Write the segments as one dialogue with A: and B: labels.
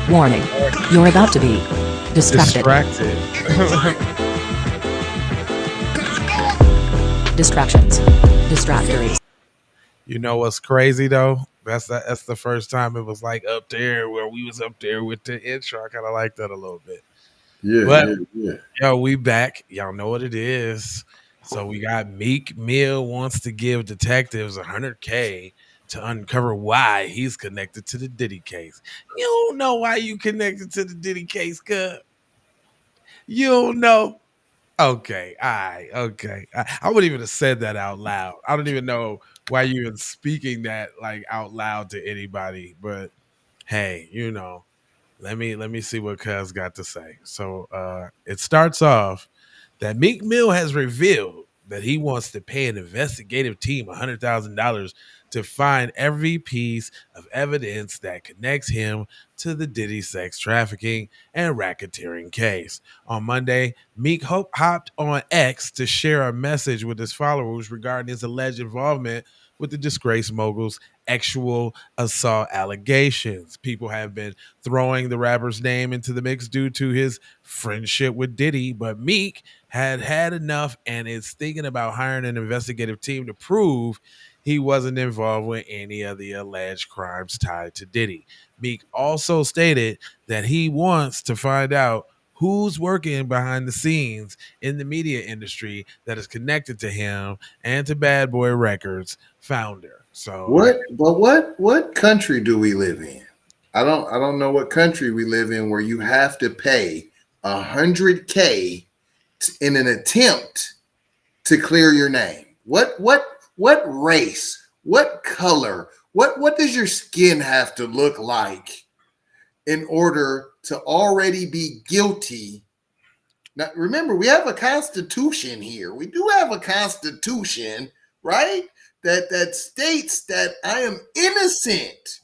A: Warning. You're about to be distracted. Distractions. Distractories.
B: You know what's crazy though? That's the first time it was like up there where we was up there with the intro. I kind of like that a little bit.
C: Yeah,
B: But
C: yeah, yeah.
B: yo, we back. Y'all know what it is. So we got Meek Mill wants to give detectives 100K to uncover why he's connected to the Diddy case. You don't know why you connected to the Diddy case, cuz. You don't know. Okay, all right, okay. I wouldn't even have said that out loud. I don't even know why you even speaking that like out loud to anybody. But hey, let me see what Cuz got to say. So it starts off that Meek Mill has revealed that he wants to pay an investigative team $100,000 to find every piece of evidence that connects him to the Diddy sex trafficking and racketeering case. On Monday, Meek hopped on X to share a message with his followers regarding his alleged involvement with the disgraced mogul's sexual assault allegations. People have been throwing the rapper's name into the mix due to his friendship with Diddy, but Meek had enough and is thinking about hiring an investigative team to prove he wasn't involved with any of the alleged crimes tied to Diddy. Meek also stated that he wants to find out who's working behind the scenes in the media industry that is connected to him and to Bad Boy Records founder. So
C: What country do we live in? I don't know what country we live in where you have to pay 100K in an attempt to clear your name. What race? What color? What does your skin have to look like in order to already be guilty? Now remember, we have a constitution here. We do have a constitution, right? That states that I am innocent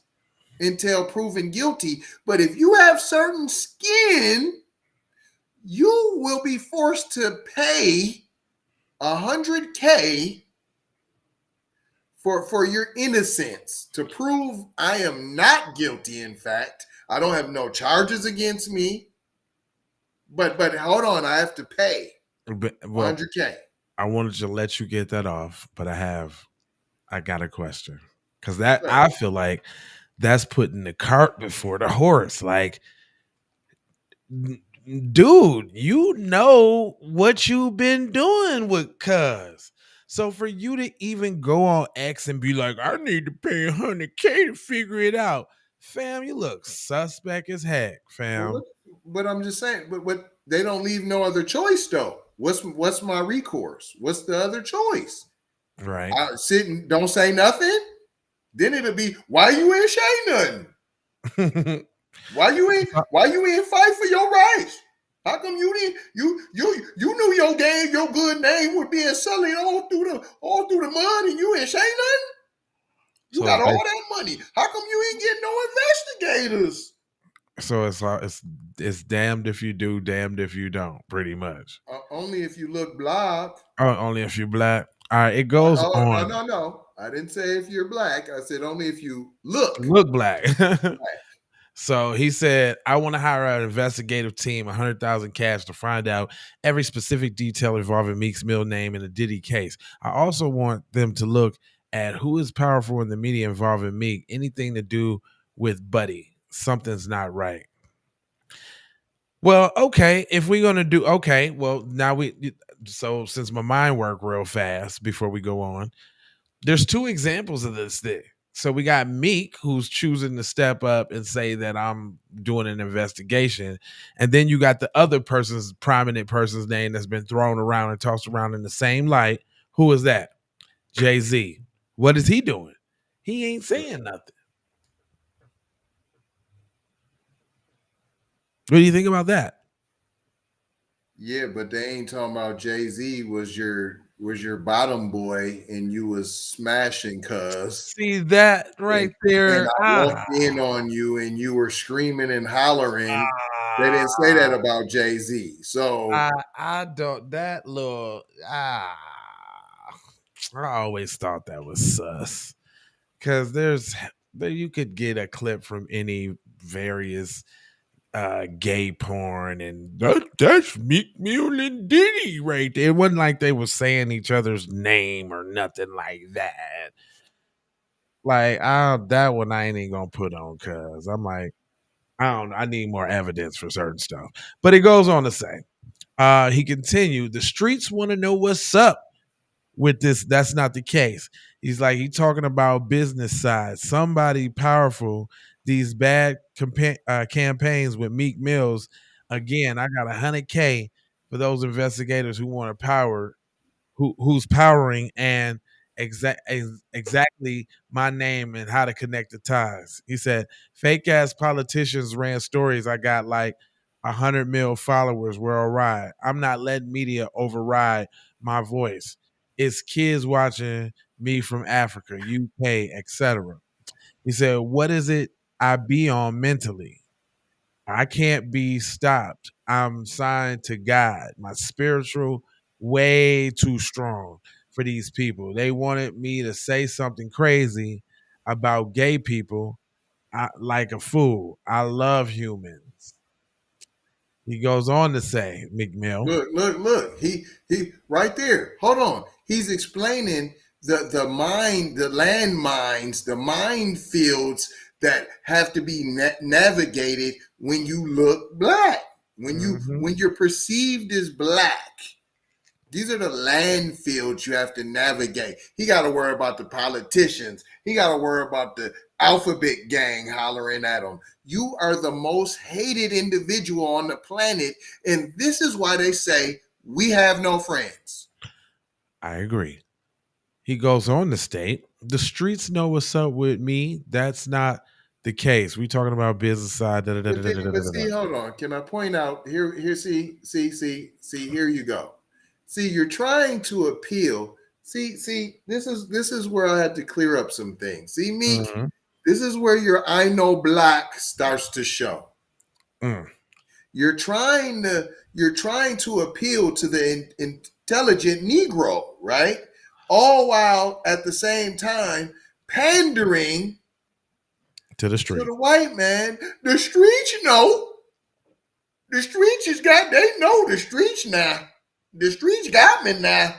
C: until proven guilty. But if you have certain skin, you will be forced to pay 100K for your innocence to prove I am not guilty. In fact, I don't have no charges against me. But hold on, I have to pay
B: well,
C: 100K.
B: I wanted to let you get that off, but I got a question. Cause that
C: Sure.
B: I feel like that's putting the cart before the horse. Like, dude, you know what you've been doing with Cuz. So for you to even go on X and be like, I need to pay 100K to figure it out, fam, you look suspect as heck,
C: Well,
B: fam.
C: but I'm just saying, but what they don't leave no other choice though. What's my recourse? What's the other choice?
B: Right.
C: I sit and don't say nothing. Then it'll be why you ain't say nothing. Why you ain't fight for your rights? How come you didn't you knew your good name was being sullied all through the mud and you ain't say nothing? You
B: so it's
C: got all
B: like,
C: that money. How come you ain't getting no investigators?
B: it's damned if you do, damned if you don't, pretty much.
C: Only if you look black.
B: Oh, only if you black. All right, it goes
C: Oh no,
B: on.
C: no, no. I didn't say if you're black. I said only if you look
B: Look black.
C: black.
B: So he said, I want to hire an investigative team, 100,000 cash to find out every specific detail involving Meek's middle name in the Diddy case. I also want them to look at who is powerful in the media involving Meek, anything to do with Buddy. Something's not right. Well, okay, if we're gonna do okay, well now so since my mind worked real fast before we go on, there's two examples of this thing. So we got Meek who's choosing to step up and say that I'm doing an investigation. And then you got the other person's prominent person's name that's been thrown around and tossed around in the same light. Who is that? Jay-Z. What is he doing? He ain't saying nothing. What do you think about that?
C: Yeah, but they ain't talking about Jay-Z was your bottom boy and you was smashing cuz.
B: See that
C: And,
B: right
C: and
B: there.
C: I walked in on you and you were screaming and hollering. They didn't say that about Jay-Z. So
B: I don't that little I always thought that was sus. Cause there you could get a clip from any various gay porn and that's Meek Mill and Diddy right there. It wasn't like they were saying each other's name or nothing like that. Like that one I ain't even gonna put on cause I'm like, I don't know, I need more evidence for certain stuff. But he goes on to say, he continued, the streets want to know what's up with this. That's not the case. He's like, he talking about business side. Somebody powerful, these bad campaigns with Meek Mills. Again, I got 100K for those investigators who want to power who's powering and exactly my name and how to connect the ties. He said, fake ass politicians ran stories. I got like 100 mil followers worldwide. I'm not letting media override my voice. It's kids watching me from Africa, UK, etc. He said, what is it I be on mentally? I can't be stopped. I'm signed to God. My spiritual way too strong for these people. They wanted me to say something crazy about gay people like a fool. I love humans. He goes on to say, McMill.
C: Look. He right there. Hold on. He's explaining the mine, the landmines, the minefields that have to be navigated when you look black. When you're perceived as black. These are the landfills you have to navigate. He got to worry about the politicians. He got to worry about the alphabet gang hollering at him. You are the most hated individual on the planet. And this is why they say we have no friends.
B: I agree. He goes on to state, the streets know what's up with me. That's not the case. We talking about business side.
C: But see, hold on. Can I point out here? See, here you go. See, you're trying to appeal. See, this is where I had to clear up some things. See, Meek, this is where your I know black starts to show. You're trying to appeal to the intelligent Negro, right? All while at the same time pandering
B: to the street,
C: to the white man. The streets know. The streets they know the streets now. The streets got me now.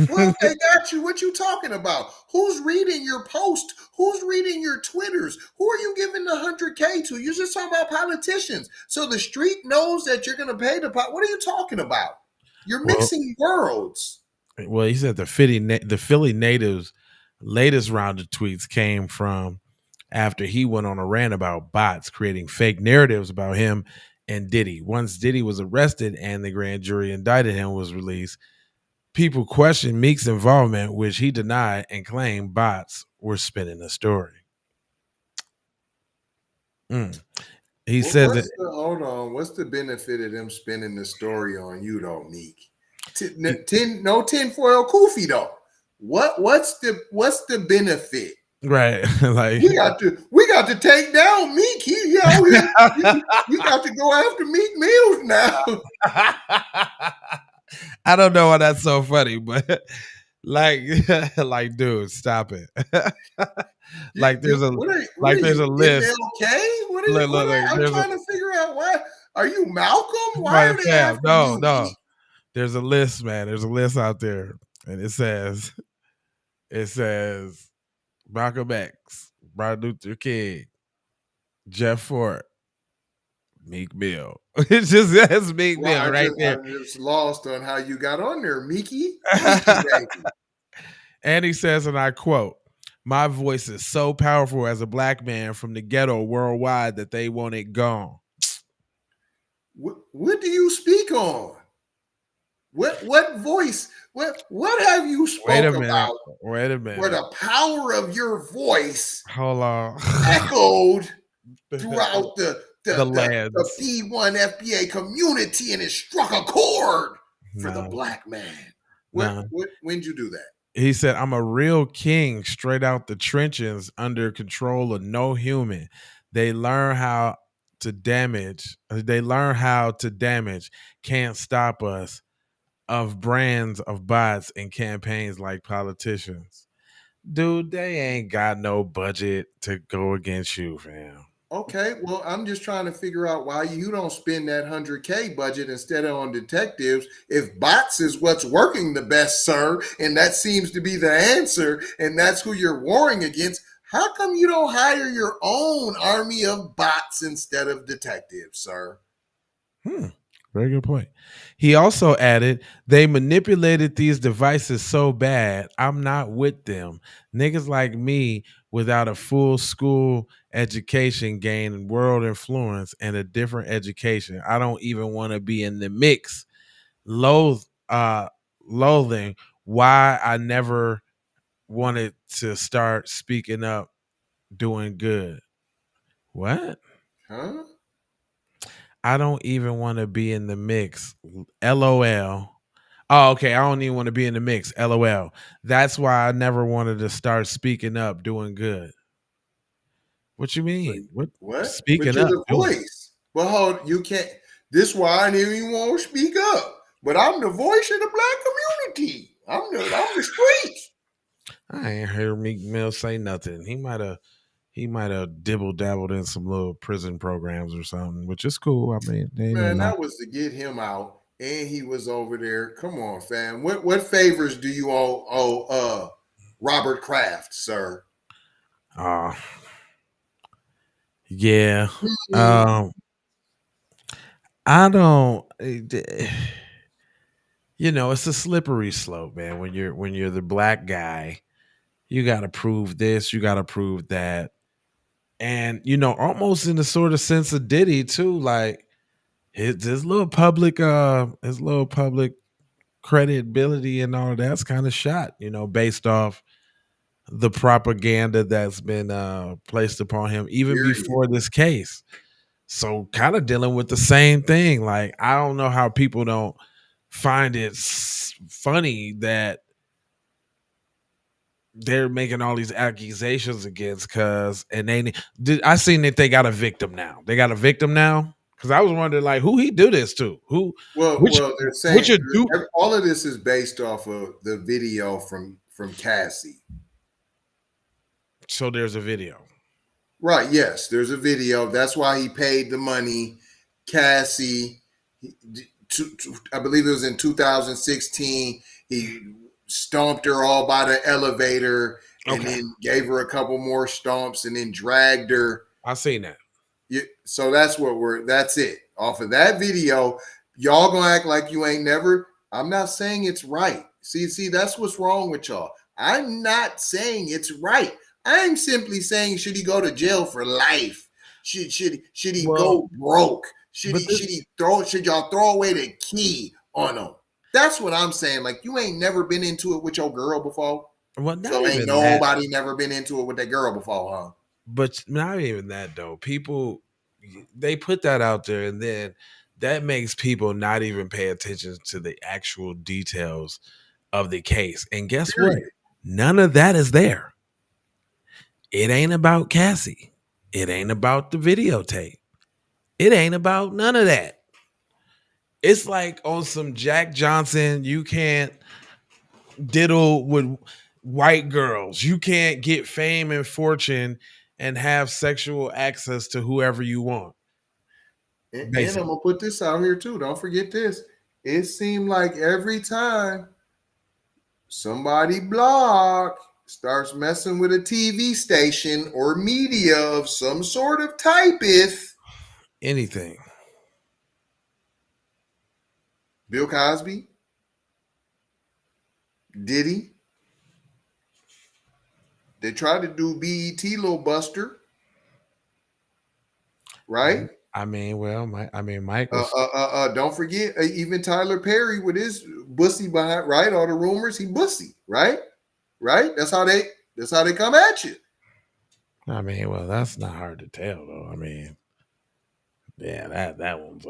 C: Well, they got you. What you talking about? Who's reading your post? Who's reading your Twitters? Who are you giving the 100K to? You're just talking about politicians. So the street knows that you're going to pay the pot. What are you talking about? You're mixing worlds.
B: Well, he said the Philly natives' latest round of tweets came from after he went on a rant about bots creating fake narratives about him and Diddy. Once Diddy was arrested and the grand jury indicted him was released, people questioned Meek's involvement, which he denied and claimed bots were spinning the story. He says that.
C: Hold on. What's the benefit of them spinning the story on you, though, Meek? No tinfoil kufi, though. What's the benefit?
B: Right, like
C: we got to take down Meek. You got to go after Meek Mills now.
B: I don't know why that's so funny, but like, dude, stop it. Like, there's a list.
C: Okay, I'm trying to figure out why. Are you Malcolm? Why are they after you?
B: No. There's a list, man. There's a list out there, and it says Malcolm X, Martin Luther King, Jeff Fort, Meek Mill. It just says Meek Mill right there.
C: I'm just lost on how you got on there, Meeky.
B: And he says, and I quote, my voice is so powerful as a black man from the ghetto worldwide that they want it gone.
C: What do you speak on? What voice? What have you spoken about?
B: Wait a minute.
C: Where the power of your voice
B: echoed
C: throughout the P1 FBA community, and it struck a chord for the black man. When'd you do that?
B: He said, I'm a real king straight out the trenches under control of no human. They learn how to damage. Can't stop us. Of brands of bots and campaigns like politicians. Dude, they ain't got no budget to go against you, fam.
C: Okay, well, I'm just trying to figure out why you don't spend that 100K budget instead of on detectives. If bots is what's working the best, sir, and that seems to be the answer, and that's who you're warring against, how come you don't hire your own army of bots instead of detectives, sir?
B: Very good point. He also added, they manipulated these devices so bad, I'm not with them. Niggas like me without a full school education gain world influence and a different education. I don't even want to be in the mix. Loath loathing why I never wanted to start speaking up, doing good. What?
C: Huh?
B: I don't even want to be in the mix. LOL. Oh, okay. I don't even want to be in the mix. LOL. That's why I never wanted to start speaking up, doing good. What you
C: But
B: mean? What
C: what? But
B: speaking
C: you're
B: up
C: the
B: doing?
C: voice. But hold, you can't. This why I didn't even want to speak up. But I'm the voice of the black community. I'm the streets.
B: I ain't heard Meek Mill say nothing. He might have dibble dabbled in some little prison programs or something, which is cool. I mean, they ain't no
C: Man,
B: knock.
C: that was to get him out, and he was over there. Come on, fam. What favors do you owe Robert Kraft, sir?
B: Uh yeah.
C: Mm,
B: Um I don't it's a slippery slope, man. When you're the black guy, you got to prove this, you got to prove that, and almost in the sort of sense of Diddy too, like his little public credibility and all of that's kind of shot, based off the propaganda that's been placed upon him even
C: period.
B: before this case. So kind of dealing with the same thing. Like I don't know how people don't find it funny that they're making all these accusations against I seen that they got a victim now. They got a victim now because I was wondering like who he do this to, who which
C: Well, they're
B: which
C: saying
B: you do.
C: all of this is based off of the video from Cassie.
B: So there's a video.
C: Right? Yes, there's a video. That's why he paid the money. Cassie, I believe it was in 2016. He stomped her all by the elevator, and
B: Okay,
C: then gave her a couple more stomps, and then dragged her.
B: I seen that.
C: So that's it. Off of that video, y'all gonna act like you ain't never. I'm not saying it's right. See, that's what's wrong with y'all. I'm not saying it's right. I'm simply saying, should he go to jail for life? Should he
B: Well,
C: go broke?
B: but this,
C: Should y'all throw away the key on him? That's what I'm saying. Like, you ain't never been into it with your girl before.
B: well, not
C: So ain't
B: even that.
C: nobody never been into it with that girl before, huh?
B: But not even that though. People they put that out there and then that makes people not even pay attention to the actual details of the case. And guess what?
C: Period.
B: None of that is there. It ain't about Cassie. It ain't about the videotape. It ain't about none of that. It's like on some Jack Johnson, you can't diddle with white girls. You can't get fame and fortune and have sexual access to whoever you want.
C: And I'm
B: Basically.
C: gonna put this out here too. Don't forget this. It seemed like every time somebody blog starts messing with a TV station or media of some sort of typeth,
B: Anything.
C: Bill Cosby, Diddy, they tried to do BET Little Buster, right?
B: Mike was.
C: Don't forget, even Tyler Perry with his bussy behind, right? All the rumors, he bussy, right? Right? That's how they come at you.
B: That's not hard to tell though. Yeah, that one's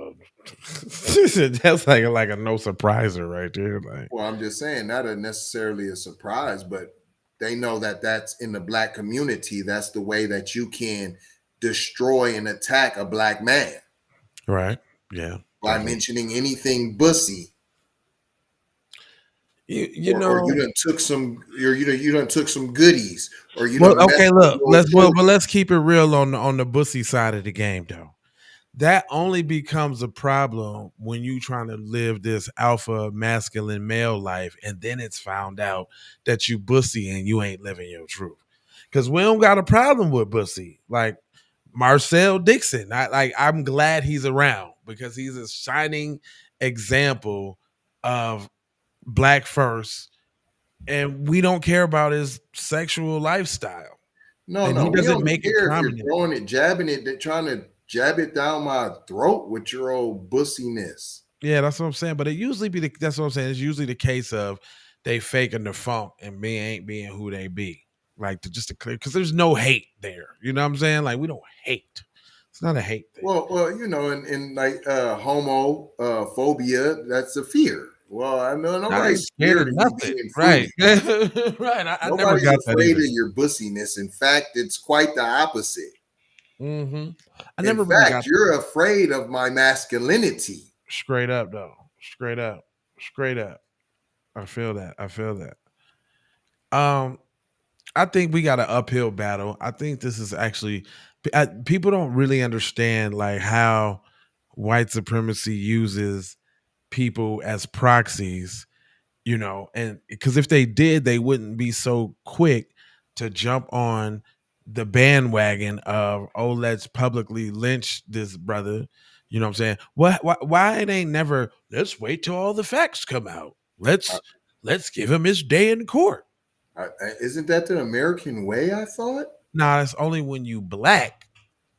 B: that's like a no surpriser right there. Like,
C: Well, I'm just saying not a necessarily a surprise, but they know that that's in the black community. That's the way that you can destroy and attack a black man
B: right? Yeah,
C: by
B: definitely.
C: mentioning anything bussy.
B: you
C: or you
B: know.
C: done took some, or you done took some goodies, or you
B: Well,
C: done messed
B: okay,
C: with
B: look,
C: your
B: let's
C: children.
B: but let's keep it real on the bussy side of the game, though. That only becomes a problem when you trying to live this alpha masculine male life, and then it's found out that you bussy and you ain't living your truth. Because we don't got a problem with bussy. Like Marcel Dixon, I'm glad he's around because he's a shining example of black first, and we don't care about his sexual lifestyle,
C: No,
B: and
C: no,
B: he
C: we
B: doesn't
C: only
B: make it
C: care if you're
B: prominent.
C: throwing it, jabbing it, they're trying to jab it down my throat with your old bussiness.
B: Yeah, that's what I'm saying. But it usually that's what I'm saying. It's usually the case of they faking the funk and me ain't being who they be. Like just to clear, because there's no hate there. You know what I'm saying? Like we don't hate. It's not a hate thing.
C: Well, in like homo phobia, that's a fear. Well, I know
B: I ain't
C: nobody's
B: scared
C: scared
B: of
C: of you
B: nothing.
C: being
B: Right.
C: free.
B: Right. I never
C: Nobody's
B: got that
C: afraid
B: either.
C: of your bussiness. In fact, it's quite the opposite.
B: Hmm. I
C: In
B: never really
C: fact,
B: got that.
C: you're afraid of my masculinity.
B: Straight up though. Straight up. Straight up. I feel that. I feel that. Um, I think we got an uphill battle. I think this is actually people don't really understand like how white supremacy uses people as proxies, and because if they did, they wouldn't be so quick to jump on the bandwagon of, oh, let's publicly lynch this brother. You know what I'm saying? Why it ain't never, let's wait till all the facts come out.
C: Uh,
B: Let's give him his day in court.
C: isn't that the American way? I thought.
B: Nah, it's only when you black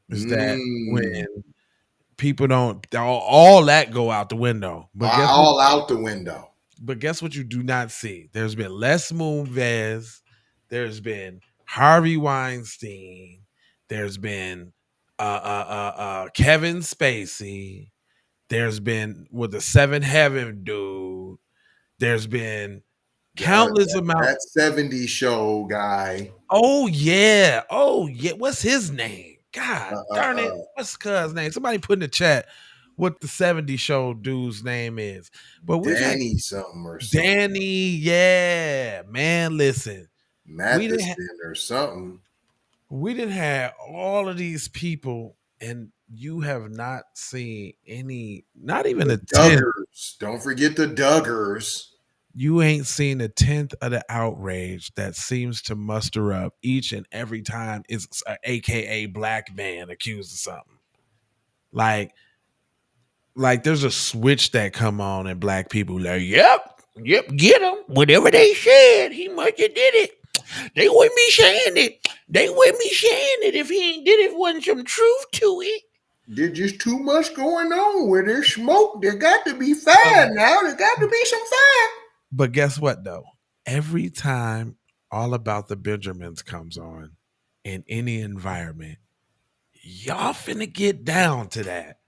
B: is that when
C: Mm,
B: people don't all that go out the window. But guess what?
C: all out the window.
B: But guess what you do not see? There's been Les Moonves, there's been Harvey Weinstein, there's been Kevin Spacey, there's been with the Seven Heaven dude, there's been countless amount.
C: That 70s show guy.
B: Oh yeah. Oh yeah. What's his name? God
C: Uh, uh,
B: darn it.
C: uh,
B: What's cuz name? Somebody put in the chat what the 70 show dude's name is. But we got
C: Danny something or something.
B: Danny. Yeah. Man, listen. We didn't ha-
C: Matheson or something.
B: we didn't have all of these people, and you have not seen any, not even
C: The
B: a tenth.
C: Duggars. Don't forget the Duggars.
B: You ain't seen a tenth of the outrage that seems to muster up each and every time it's a AKA black man accused of something. Like there's a switch that come on and black people like, yep, get him. Whatever they said, he must have did it. They wouldn't be saying it. They wouldn't be saying it if he ain't did it. Wasn't some truth to it.
C: There's just too much going on. Where there's smoke, there got to be fire now. There got to be some fire.
B: But guess what though? Every time All About the Benjamins comes on in any environment, y'all finna get down to that.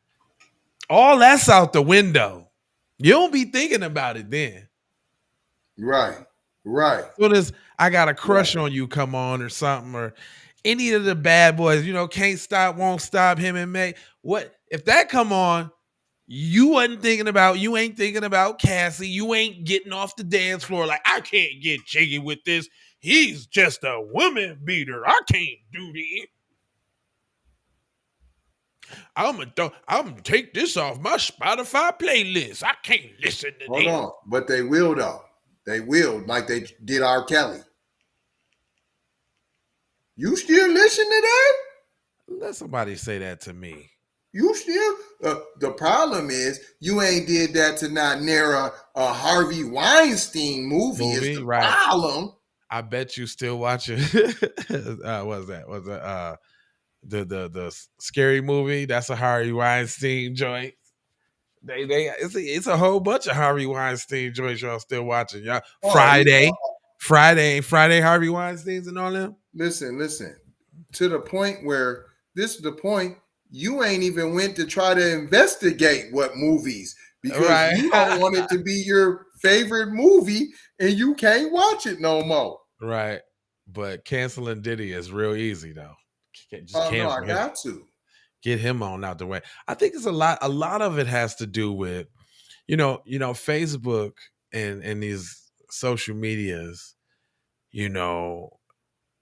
B: All that's out the window. You don't be thinking about it then.
C: Right. Right.
B: Soon as I got a crush
C: Right.
B: on you come on or something, or any of the bad boys, can't stop, won't stop, him and May. What if that come on? You ain't thinking about Cassie. You ain't getting off the dance floor like, I can't get jiggy with this. He's just a woman beater. I can't do this. I'm gonna take this off my Spotify playlist. I can't listen to
C: Hold
B: this.
C: on. But they will, though. They will, like they did R. Kelly. You still listen to that?
B: Let somebody say that to me.
C: You still the problem is you ain't did that to not narrow a Harvey Weinstein movie is the
B: Right.
C: problem.
B: I bet you still watching what's that? Was it the scary movie? That's a Harvey Weinstein joint. It's a whole bunch of Harvey Weinstein joints y'all still watching. Y'all Friday Harvey Weinsteins and all them.
C: Listen. To the point where this is the point you ain't even went to try to investigate what movies because you don't want it to be your favorite movie and you can't watch it no more.
B: Right. But canceling Diddy is real easy though. Just
C: no, I
B: him.
C: got to
B: Get him on out the way. I think it's a lot of it has to do with, Facebook and these social medias, you know,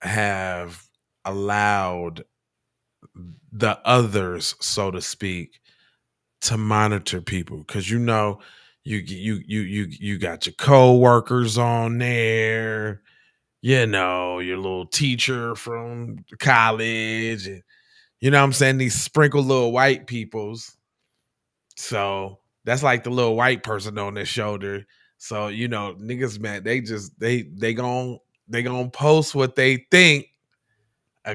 B: have allowed the others, so to speak, to monitor people because you got your co-workers on there, you know, your little teacher from college, and you know what I'm saying, these sprinkled little white peoples. So that's like the little white person on their shoulder. So you know, niggas, man, they gon' post what they think.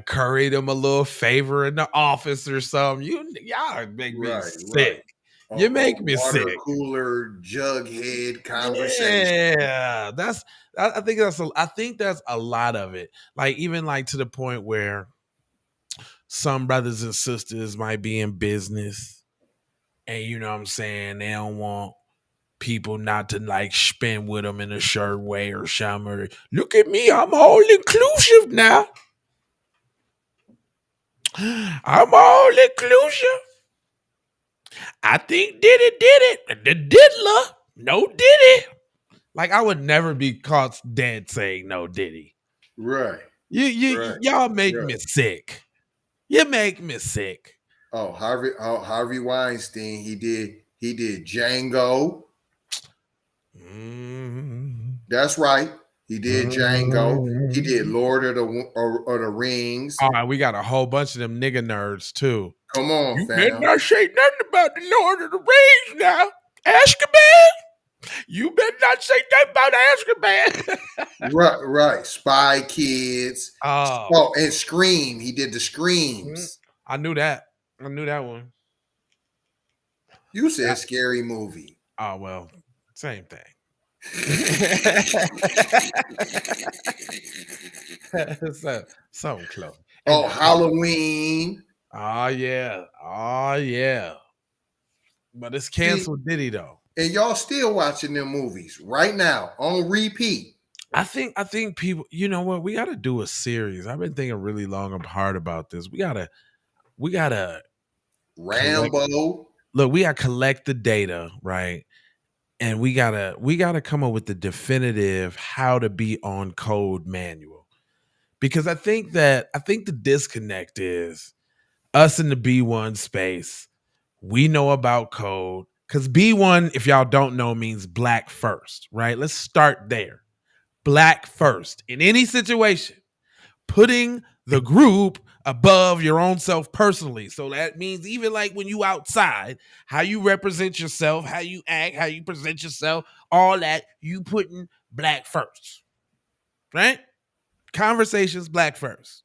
B: Curry them a little favor in the office or something. Y'all make me
C: Right, right.
B: sick. You make me
C: Water
B: sick.
C: cooler jughead conversation.
B: Yeah, I think that's a lot of it. Like even like to the point where some brothers and sisters might be in business, and you know what I'm saying, they don't want people not to like spin with them in a shirt way or something. Or, look at me, I'm all inclusive now. I'm all inclusive. I think Diddy did it. The diddler, no Diddy. Like I would never be caught dead saying no Diddy.
C: Right. Right.
B: Y'all make me
C: Right.
B: sick. You make me sick.
C: Harvey Weinstein, he did Django. That's right. He did Django. He did Lord of the Rings.
B: All right, we got a whole bunch of them nigga nerds too.
C: Come on,
B: you
C: fam.
B: better not say nothing about the Lord of the Rings now. Azkaban. You better not say nothing about Azkaban.
C: Right. Spy Kids. Oh, and Scream. He did the Screams.
B: I knew that. I knew that one.
C: You said Scary Movie.
B: Oh well, same thing. Something close.
C: Oh, Halloween.
B: Oh yeah. But it's canceled Diddy though.
C: And y'all still watching them movies right now on repeat.
B: I think people, you know what, we gotta do a series. I've been thinking really long and hard about this. We gotta
C: Rambo.
B: We gotta collect the data, right? And we gotta come up with the definitive how to be on code manual. Because I think the disconnect is us in the B1 space. We know about code because B1, if y'all don't know, means black first, right? Let's start there. Black first in any situation, putting the group above your own self personally. So that means even like when you outside, how you represent yourself, how you act, how you present yourself, all that, you putting black first, right? Conversations, black first.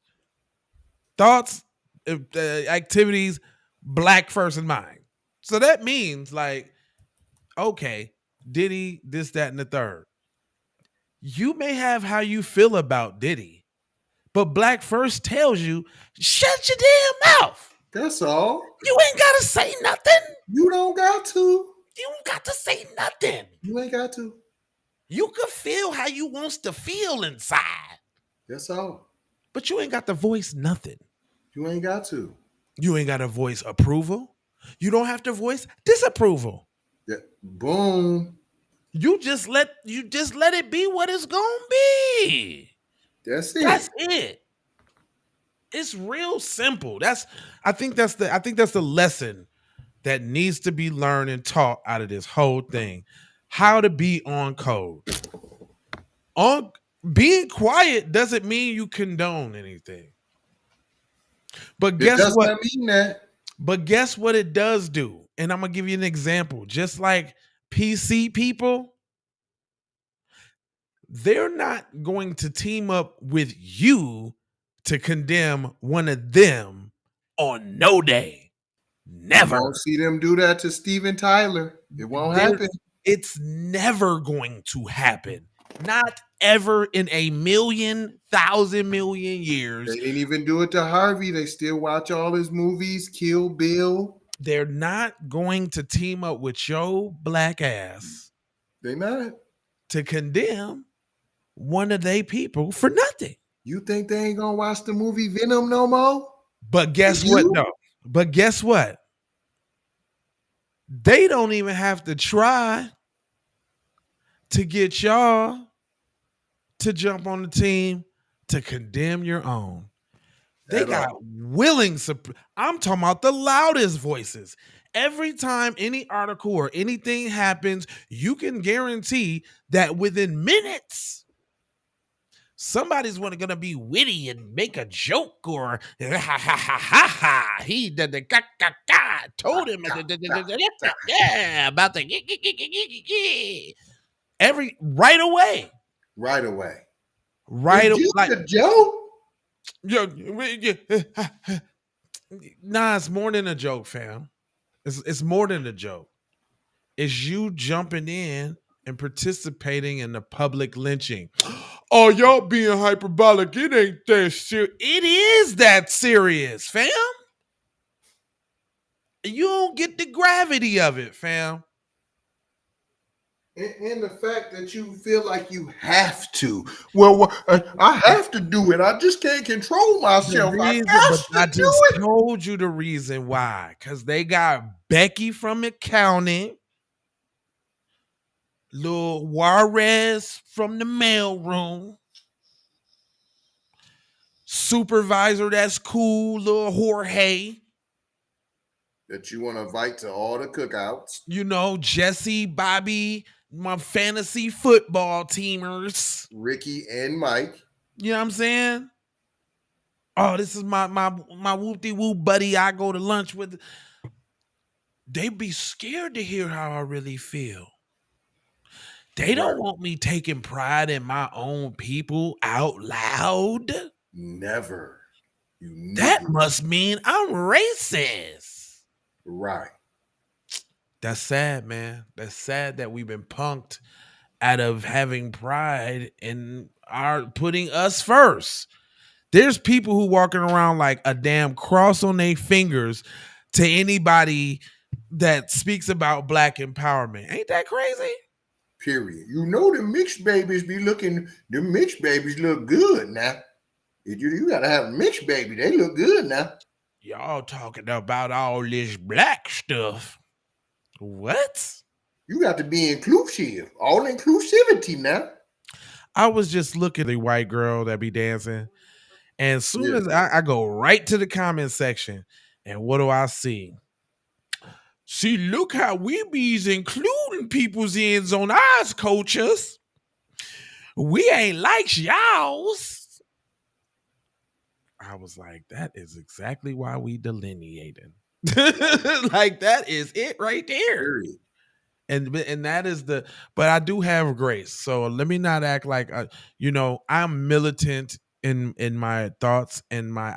B: Thoughts, activities, black first in mind. So that means like, okay, Diddy, this, that, and the third. You may have how you feel about Diddy, but black first tells you, shut your damn mouth.
C: That's all.
B: You ain't got to say nothing.
C: You don't got to.
B: You don't got to say nothing.
C: You ain't got to.
B: You can feel how you wants to feel inside.
C: That's all.
B: But you ain't got to voice nothing.
C: You ain't got to.
B: You ain't got to voice approval. You don't have to voice disapproval.
C: Yeah. Boom.
B: You just let it be what it's gonna be.
C: That's it.
B: That's it. It's real simple. I think that's the lesson that needs to be learned and taught out of this whole thing. How to be on code. On being quiet doesn't mean you condone anything. But guess what?
C: Mean that.
B: But guess what it does do? And I'm gonna give you an example. Just like PC people, they're not going to team up with you to condemn one of them on no day. Never.
C: You won't see them do that to Steven Tyler. It won't happen.
B: It's never going to happen. Not ever in a million years.
C: They didn't even do it to Harvey. They still watch all his movies, Kill Bill.
B: They're not going to team up with your black ass.
C: They not.
B: To condemn one of they people for nothing.
C: You think they ain't gonna watch the movie Venom no more?
B: But guess what? No. But guess what? They don't even have to try to get y'all to jump on the team to condemn your own. They
C: At
B: got
C: all.
B: willing. I'm talking about the loudest voices. Every time any article or anything happens, you can guarantee that within minutes, somebody's going to be witty and make a joke or ha ha ha ha ha. He did the told him yeah about the every right away.
C: Right away.
B: Right,
C: It's just
B: like
C: a joke.
B: yeah, nah, it's more than a joke, fam. It's more than a joke. It's you jumping in and participating in the public lynching. Oh, y'all being hyperbolic. It ain't that serious. It is that serious, fam. You don't get the gravity of it, fam.
C: And the fact that you feel like you have to. Well, I have to do it. I just can't control myself. I
B: I
C: got to do
B: just
C: it.
B: told you the reason why. Because they got Becky from accounting, Lil Juarez from the mailroom, supervisor that's cool, Lil Jorge.
C: That you want to invite to all the cookouts.
B: You know, Jesse, Bobby, my fantasy football teamers.
C: Ricky and Mike.
B: You know what I'm saying? Oh, this is my whoop-de-whoop buddy I go to lunch with. They be scared to hear how I really feel. They don't want me taking pride in my own people out loud.
C: Never.
B: That must mean I'm racist.
C: Right.
B: That's sad, man. That's sad that we've been punked out of having pride in our putting us first. There's people who walking around like a damn cross on their fingers to anybody that speaks about black empowerment. Ain't that crazy?
C: Period. You know the mixed babies be looking, the mixed babies look good now. You gotta have a mixed baby. They look good now.
B: Y'all talking about all this black stuff. What?
C: You got to be inclusive. All inclusivity now.
B: I was just looking at the white girl that be dancing. And as soon as I go right to the comment section, and what do I see? See, look how we be's including people's ends on ours, coaches. We ain't like y'all's. I was like, that is exactly why we delineating. Like, that is it right there.
C: Period.
B: And that is the, but I do have grace. So let me not act like, I'm militant in my thoughts and my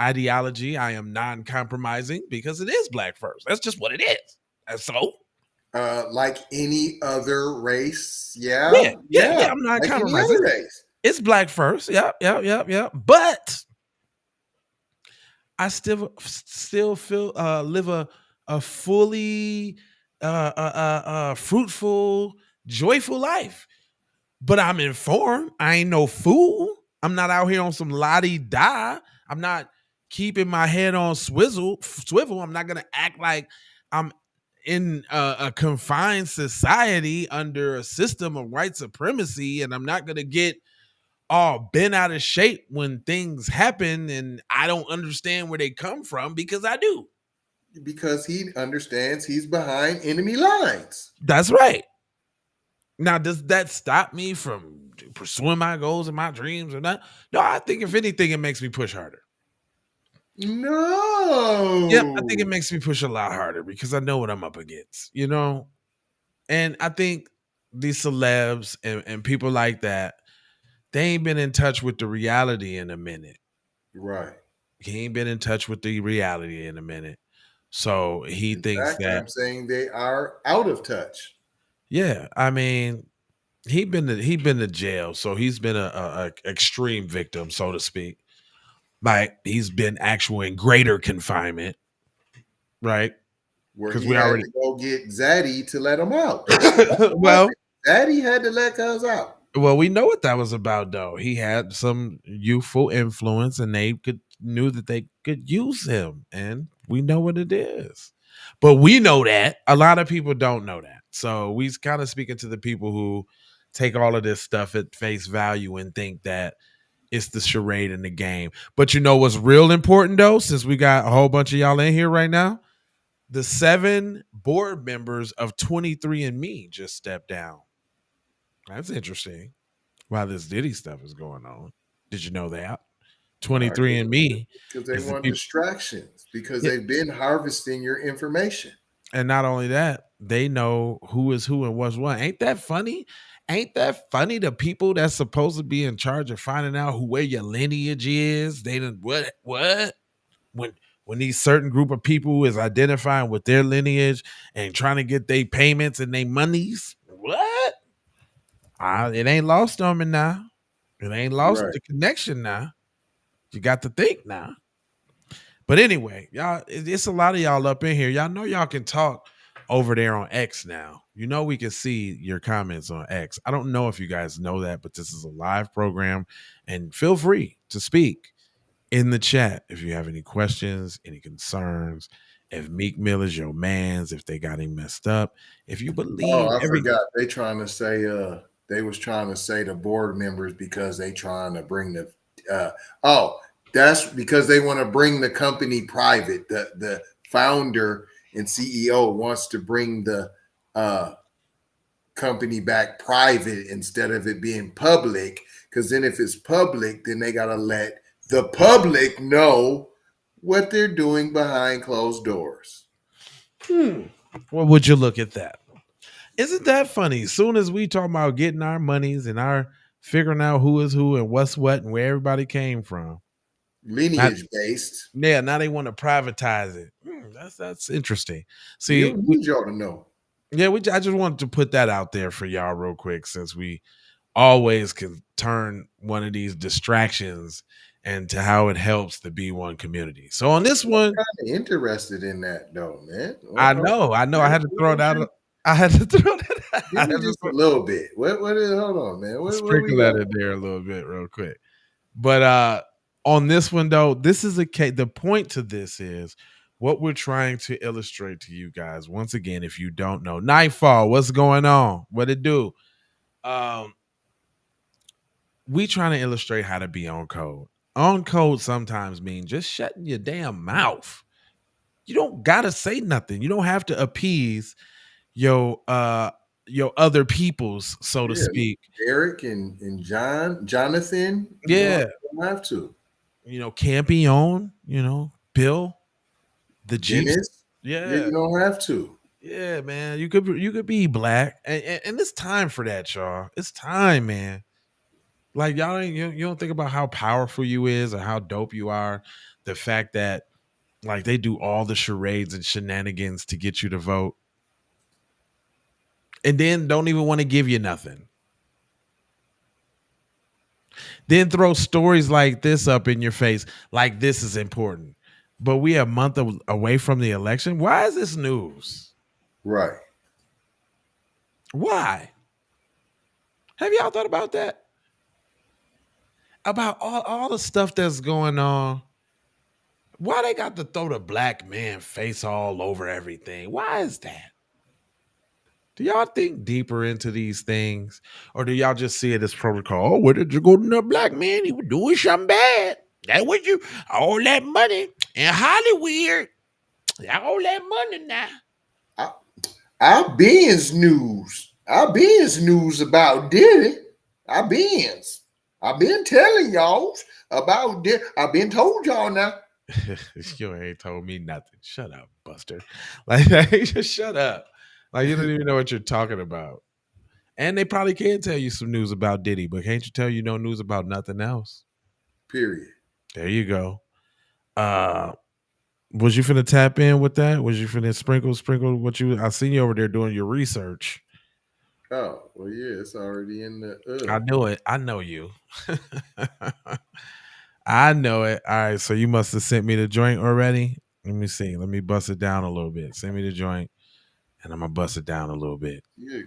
B: ideology. I am non-compromising because it is black first. That's just what it is. And so,
C: like any other race, yeah.
B: I'm not
C: like
B: compromising.
C: Any other race.
B: It's black first. Yep. But I still feel live a fully fruitful, joyful life. But I'm informed. I ain't no fool. I'm not out here on some la-di-da. I'm not keeping my head on swivel. I'm not gonna act like I'm in a confined society under a system of white supremacy, and I'm not gonna get all bent out of shape when things happen and I don't understand where they come from, because I do.
C: Because he understands he's behind enemy lines.
B: That's right. Now, does that stop me from pursuing my goals and my dreams or not? No, I think if anything, it makes me push harder.
C: No.
B: Yep, I think it makes me push a lot harder because I know what I'm up against, And I think these celebs and people like that, they ain't been in touch with the reality in a minute.
C: Right.
B: He ain't been in touch with the reality in a minute. So he thinks that
C: I'm saying they are out of touch.
B: Yeah, I mean, he been to jail, so he's been a extreme victim, so to speak. Like, he's been actual in greater confinement, right?
C: Where he had to go get Zaddy to let him out.
B: Well,
C: Zaddy had to let us out.
B: Well, we know what that was about, though. He had some youthful influence, and they knew that they could use him, and we know what it is. But we know that. A lot of people don't know that. So we kind of speaking to the people who take all of this stuff at face value and think that it's the charade in the game. But you know what's real important though, since we got a whole bunch of y'all in here right now? The 7 board members of 23andMe just stepped down. That's interesting. While this Diddy stuff is going on. Did you know that? 23andMe
C: because they
B: is the
C: want
B: people.
C: distractions because
B: Yeah.
C: they've been harvesting your information.
B: And not only that, they know who is who and what's what. Ain't that funny? Ain't that funny? The people that's supposed to be in charge of finding out who where your lineage is, they done what? When these certain group of people is identifying with their lineage and trying to get their payments and their monies, what? It ain't lost on me now. It ain't lost
C: Right.
B: the connection now. You got to think now. But anyway, y'all, it's a lot of y'all up in here. Y'all know y'all can talk over there on X now. You know we can see your comments on X. I don't know if you guys know that, but this is a live program, and feel free to speak in the chat if you have any questions, any concerns. If Meek Mill is your man's, if they got him messed up, if you believe
C: I forgot. They trying to say they was trying to say the board members because they trying to bring the that's because they want to bring the company private. The founder and CEO wants to bring the company back private instead of it being public. Because then if it's public, then they gotta let the public know what they're doing behind closed doors.
B: Well, would you look at that? Isn't that funny? As soon as we talk about getting our monies and our figuring out who is who and what's what and where everybody came from,
C: Lineage based.
B: now they want to privatize it. That's interesting. See,
C: You don't need y'all to know.
B: yeah, I just wanted to put that out there for y'all real quick, since we always can turn one of these distractions into how it helps the B1 community. So on this one,
C: I'm kind of interested in that though, man.
B: I know. I had to throw it out. I had to throw that out.
C: Give me just a little bit. What is? Hold on, man. What
B: Sprinkle that in there a little bit, real quick. But on this one though, this is a case. The point to this is what we're trying to illustrate to you guys. Once again, if you don't know, Nightfall, what's going on? What it do? We trying to illustrate how to be on code. On code sometimes means just shutting your damn mouth. You don't gotta say nothing. You don't have to appease your other peoples, so to speak.
C: Eric and Jonathan.
B: Yeah,
C: you don't have to.
B: Campion. Bill, the
C: Dennis.
B: Yeah,
C: you don't have to.
B: Yeah, man. You could be black, and it's time for that, y'all. It's time, man. Like y'all, you don't think about how powerful you is or how dope you are. The fact that like they do all the charades and shenanigans to get you to vote, and then don't even want to give you nothing. Then throw stories like this up in your face, like this is important. But we are a month away from the election. Why is this news?
C: Right.
B: Why? Have y'all thought about that? About all the stuff that's going on. Why they got to throw the black man face all over everything? Why is that? Do y'all think deeper into these things? Or do y'all just see it as protocol? Oh, where did you go to the black man? He was doing something bad. That was you. All that money in Hollywood. All that money now.
C: Our Ben's news. Our Ben's news about Diddy. Our Ben's. I've been telling y'all about Diddy. I've been told y'all now.
B: You ain't told me nothing. Shut up, Buster. Like, just shut up. Like, you don't even know what you're talking about. And they probably can tell you some news about Diddy, but can't you tell you no news about nothing else?
C: Period.
B: There you go. Was you finna tap in with that? Was you finna sprinkle what you? I seen you over there doing your research.
C: Oh, well, yeah, it's already in the.
B: I know it. I know you. I know it. All right, so you must have sent me the joint already. Let me see. Let me bust it down a little bit. Send me the joint, and I'm gonna bust it down a little bit.
C: Yeah,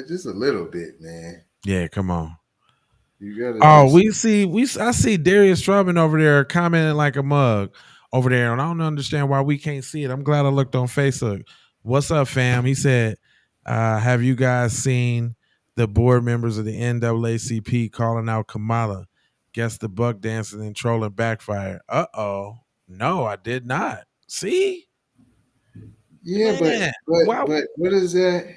C: just a little bit, man.
B: Yeah, come on.
C: You gotta.
B: Oh, I see Darius Strubin over there commenting like a mug over there, and I don't understand why we can't see it. I'm glad I looked on Facebook. What's up, fam? He said, "Have you guys seen The board members of the NAACP calling out Kamala. Guess the buck dancing and trolling backfire. No, I did not. See?
C: Yeah,
B: Man, wow.
C: but what is that?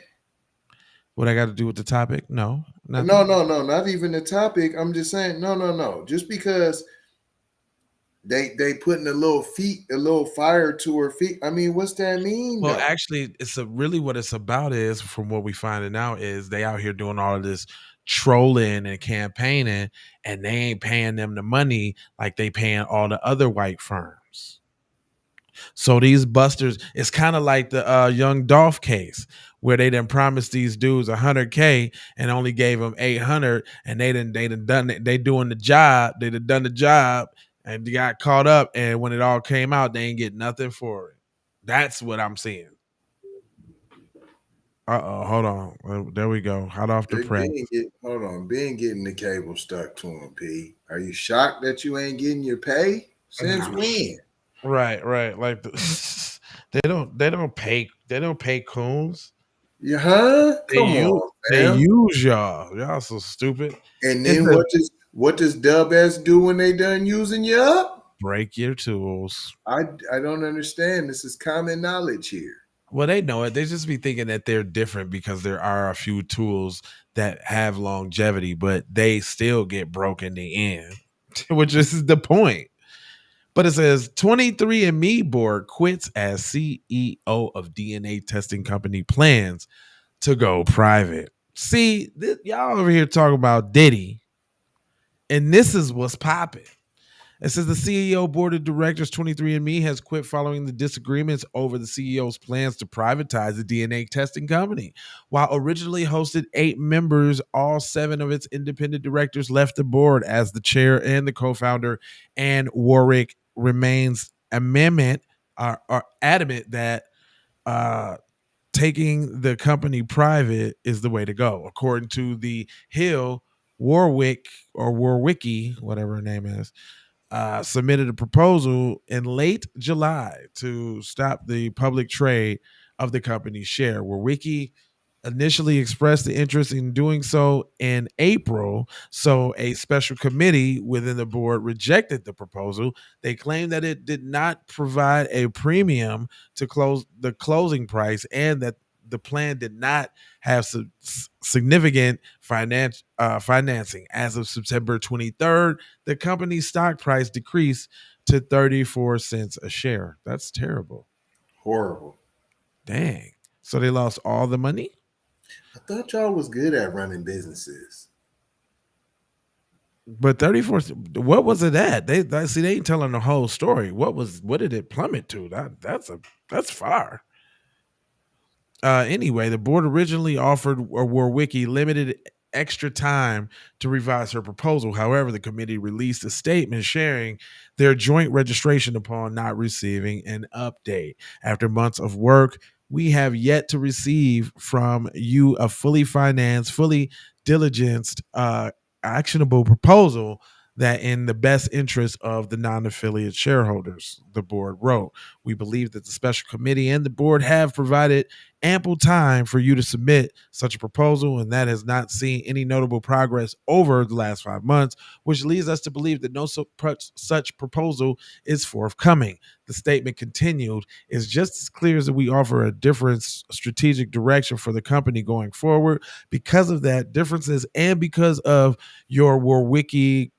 B: What I got to do with the topic? No,
C: No,
B: nothing.
C: no, no, not even the topic. I'm just saying, no, no, no. Just because they putting a little fire to her feet. I mean, what's that mean
B: Well,
C: though?
B: actually, it's a really what it's about is from what we finding out is they out here doing all of this trolling and campaigning, and they ain't paying them the money like they paying all the other white firms. So these busters, it's kind of like the young Dolph case where they done promised these dudes 100K and only gave them 800, and they done done it. They doing the job. They done the job, and they got caught up. And when it all came out, they ain't get nothing for it. That's what I'm seeing. Hold on. There we go. Hot off the press.
C: Hold on, being getting the cable stuck to him. P, are you shocked that you ain't getting your pay? Since when?
B: Right. Like they don't pay coons.
C: Yeah, huh?
B: They
C: Come
B: use
C: on,
B: they
C: fam.
B: use y'all. Y'all so stupid.
C: And
B: It's
C: then
B: a
C: what does Dub S do when they done using you up?
B: break your tools.
C: I don't understand. This is common knowledge here.
B: Well, they know it. They just be thinking that they're different because there are a few tools that have longevity, but they still get broke in the end, which is the point. But it says 23andMe board quits as CEO of DNA testing company plans to go private. See, y'all over here talking about Diddy, and this is what's popping. It says the CEO board of directors 23andMe has quit following the disagreements over the CEO's plans to privatize the DNA testing company. While originally hosted 8 members, all 7 of its independent directors left the board as the chair and the co-founder, and Warwick remains adamant that uh, taking the company private is the way to go. According to the Hill, Warwick or Warwicky, whatever her name is, submitted a proposal in late July to stop the public trade of the company's share, where Wiki initially expressed the interest in doing so in April. So a special committee within the board rejected the proposal. They claimed that it did not provide a premium to close the closing price and that the plan did not have significant financing. As of September 23rd, the company's stock price decreased to 34 cents a share. That's terrible.
C: Horrible.
B: Dang. So they lost all the money?
C: I thought y'all was good at running businesses.
B: But 34, what was it at? They ain't telling the whole story. What did it plummet to? That's far. Anyway, the board originally offered Warwicki limited extra time to revise her proposal. However, the committee released a statement sharing their joint registration upon not receiving an update. After months of work, we have yet to receive from you a fully financed, fully diligenced, actionable proposal that in the best interest of the non-affiliate shareholders, the board wrote. We believe that the special committee and the board have provided ample time for you to submit such a proposal, and that has not seen any notable progress over the last 5 months, which leads us to believe that no such proposal is forthcoming. The statement continued, "It's just as clear as that we offer a different strategic direction for the company going forward. Because of that differences and because of your Warwicki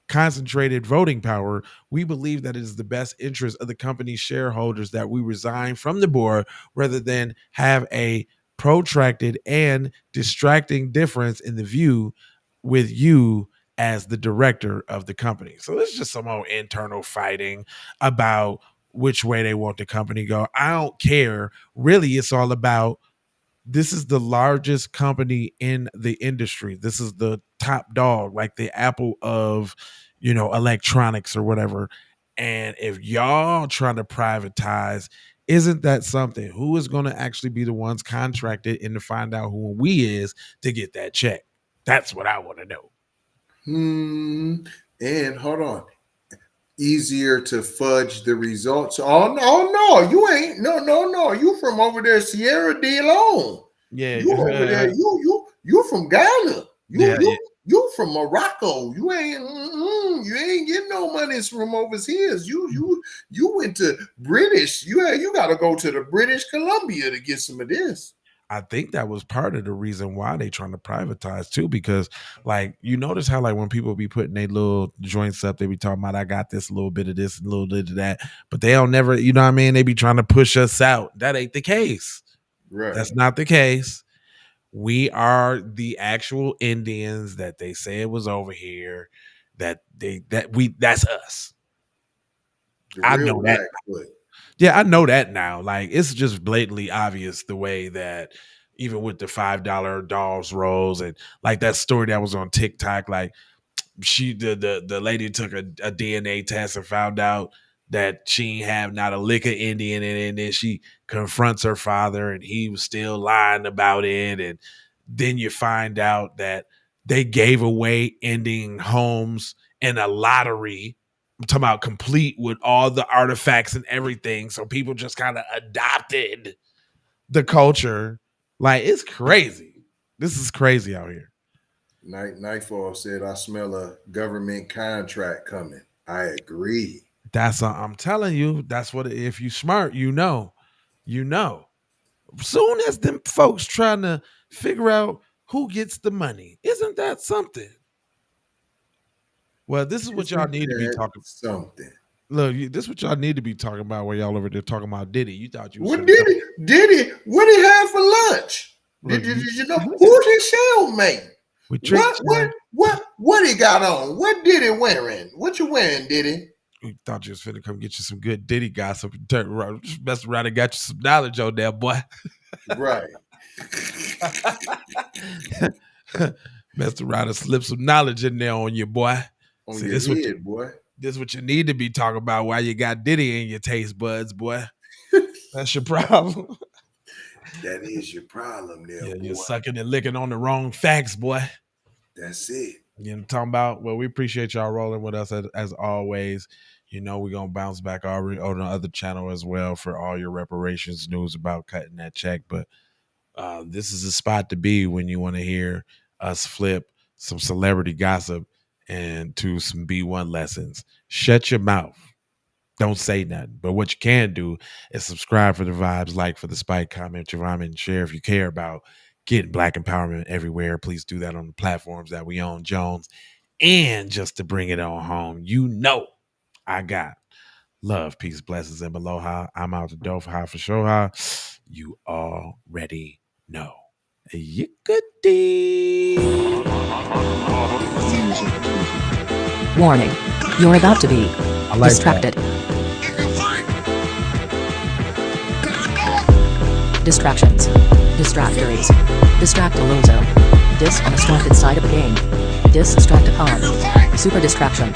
B: concentrated voting power, we believe that it is the best interest of the company's shareholders that we resign from the board rather than have a protracted and distracting difference in the view with you as the director of the company." So this is just some old internal fighting about which way they want the company to go. I don't care. Really, it's all about this is the largest company in the industry. This is the top dog, like the Apple of, electronics or whatever. And if y'all trying to privatize, isn't that something? Who is going to actually be the ones contracted and to find out who we is to get that check? That's what I want to know.
C: And hold on. Easier to fudge the results. Oh no, you ain't. No. You from over there, Sierra de Leone.
B: Yeah,
C: You over there, you from Ghana.
B: yeah, yeah.
C: You from Morocco. You ain't getting no money from overseas. You went to British. You gotta go to the British Columbia to get some of this.
B: I think that was part of the reason why they trying to privatize too, because like you notice how like when people be putting their little joints up, they be talking about I got this little bit of this, a little bit of that, but they don't never, you know what I mean? They be trying to push us out. That ain't the case.
C: Right.
B: That's not the case. We are the actual Indians that they say it was over here. That's us.
C: The
B: I
C: real
B: know that.
C: Blackfoot.
B: Yeah, I know that now. Like it's just blatantly obvious the way that even with the $5 dolls rolls and like that story that was on TikTok, like the lady took a DNA test and found out that she ain't have not a lick of Indian in it, and then she confronts her father and he was still lying about it. And then you find out that they gave away Indian homes in a lottery. I'm talking about complete with all the artifacts and everything. So people just kind of adopted the culture. Like it's crazy. This is crazy out here.
C: Nightfall said, I smell a government contract coming. I agree.
B: I'm telling you, that's what if you smart, you know. Soon as them folks trying to figure out who gets the money, isn't that something? Well, this is what y'all need to be talking.
C: Something.
B: Look, this is what y'all need to be talking about. While y'all over there talking about Diddy, you thought you.
C: What Diddy? What he had for lunch? Did you know who's his cellmate? What he got on? What Diddy wearing? What you wearing, Diddy?
B: We thought you was finna come get you some good Diddy gossip. Just mess around and got you some knowledge on there, boy.
C: Right.
B: Messed around and slipped some knowledge in there on you, boy.
C: On your head, boy.
B: This is what you need to be talking about while you got Diddy in your taste buds, boy. That's your problem.
C: That is your problem there, boy.
B: You're sucking and licking on the wrong facts, boy.
C: That's it.
B: You know what I'm talking about? Well, we appreciate y'all rolling with us as always. You know, we're going to bounce back on the other channel as well for all your reparations news about cutting that check. But this is a spot to be when you want to hear us flip some celebrity gossip and to some B1 lessons. Shut your mouth. Don't say nothing. But what you can do is subscribe for the vibes, like for the spike, comment, and share if you care about getting Black empowerment everywhere. Please do that on the platforms that we own, Jones. And just to bring it on home, you know I got love, peace, blessings, and aloha. I'm out the door for sure. You already know. Yickety.
A: Warning. You're about to be distracted. Distractions. Distractories. Distractalozo. Dis on the side of the game. Distract upon. Super distraction.